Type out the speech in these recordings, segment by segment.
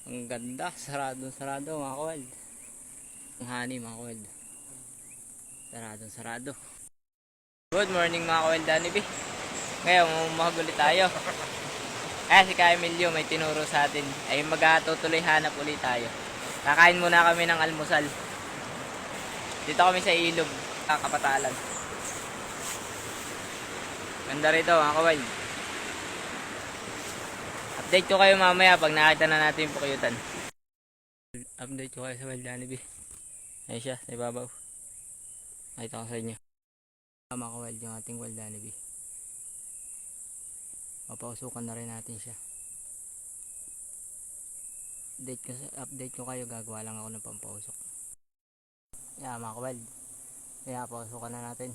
Ang ganda, sarado mga kawal. Ang honey mga kawal. Sarado. Good morning mga kawal Danibi. Ngayon magulit tayo. Si Ka Emilio may tinuro sa atin. Ay magtutuloy hanap ulit tayo. Kakain muna kami ng almusal. Dito kami sa ilog, Kapatalan. Ganda rito mga kawal. Update ko kayo mamaya pag nakita na natin yung pukuyutan. Update ko kayo sa Wild Danibi. Ayun siya, sa ibabaw. Nakita ko sa inyo. Mga kawal yung ating Wild Danibi. Mapausukan na rin natin siya. Update ko kayo, gagawa lang ako ng pampausok. Mga kawal. Pausukan na natin.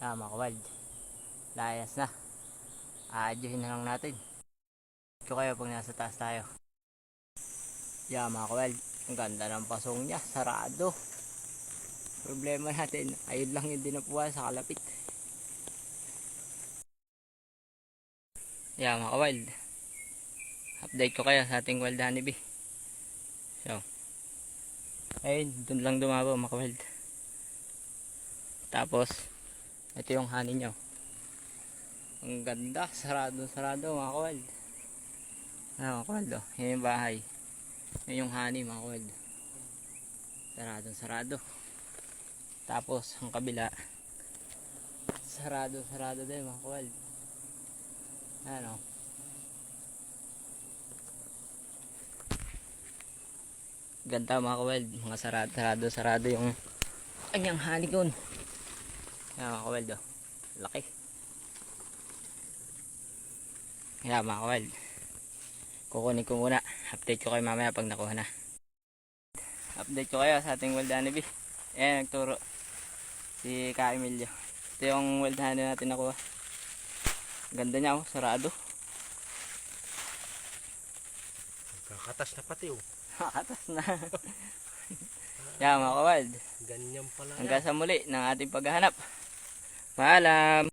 Mga kawal. Layas na. Aadyohin na lang natin. Ito kayo pag nasa taas tayo. Mga kawal. Ang ganda ng pasong niya. Sarado. Problema natin. Ayun lang yung dinapuan sa kalapit. Mga kawal. Update ko kayo sa ating wild honeybee. Ayun. Doon lang dumabaw mga kawal. Tapos. Ito yung honey nyo. Ang ganda. Sarado mga kawal. Mga kawal. Yan yung bahay. Yan yung honey mga kawal. Sarado. Tapos ang kabila. Sarado din mga kawal. Ganda mga kawal. Mga sarado yung kanyang honey gun. Mga kawal laki. Mga kawal. Kukunin ko muna. Update ko kayo mamaya pag nakuha na. Update ko kayo sa ating wild honeybee. Nagturo si Ka Emilio. Ito yung wild honey natin nakuha. Ganda niya sarado. Kakatas na pati Kakatas na. Mga kawal. Ganyan pala. Hanggang sa muli ng ating paghahanap. Paalam.